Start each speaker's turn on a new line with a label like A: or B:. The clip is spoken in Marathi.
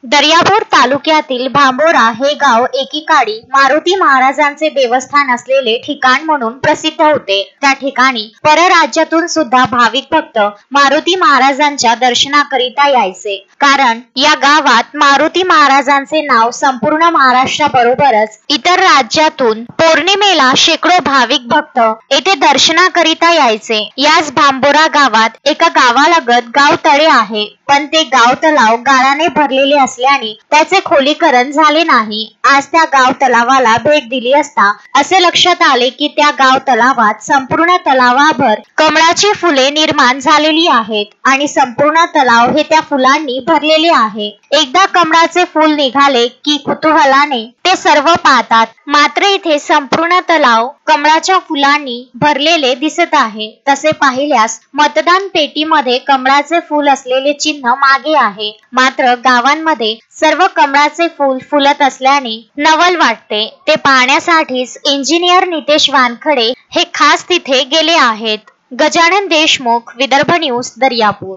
A: दर्यापूर तालुक्यातील भांबोरा हे गाव एकीकाळी मारुती महाराजांचे देवस्थान असलेले ठिकाण म्हणून प्रसिद्ध होते। त्या ठिकाणी परराज्यातून सुद्धा भाविक भक्त मारुती महाराजांच्या दर्शनाकरिता यायचे। कारण या गावात मारुती महाराजांचे नाव संपूर्ण महाराष्ट्राबरोबरच इतर राज्यातून पौर्णिमेला शेकडो भाविक भक्त येथे दर्शनाकरिता यायचे। याच भांबोरा गावात एका गावालगत गाव तळे आहे, पण ते गाव तलाव गाळाने भरलेले असल्याने त्याचे खोलीकरण झाले नाही। आज त्या गाव तलावाला भेट दिली असता असे लक्षात आले की त्या गाव तलावात संपूर्ण तलावाभर कमळाची फुले निर्माण झालेली आहेत आणि संपूर्ण तलाव हे त्या फुलांनी भरलेले आहे। एकदा कमळाचे फूल निघाले की कुतूहलाने ते सर्व पाहतात, मात्र इथे संपूर्ण तलाव कमळाच्या फुलांनी भरलेले दिसत आहे। तसे पाहिल्यास मतदान पेटीमध्ये कमळाचे फूल असलेले चिन्ह मागे आहे, मात्र गावांमध्ये सर्व कमळाचे फूल फुलत असल्याने नवल वाटते। ते पाहण्यासाठीच इंजिनियर नितेश वानखडे हे खास तिथे गेले आहेत। गजानन देशमुख, विदर्भ न्यूज, दर्यापूर।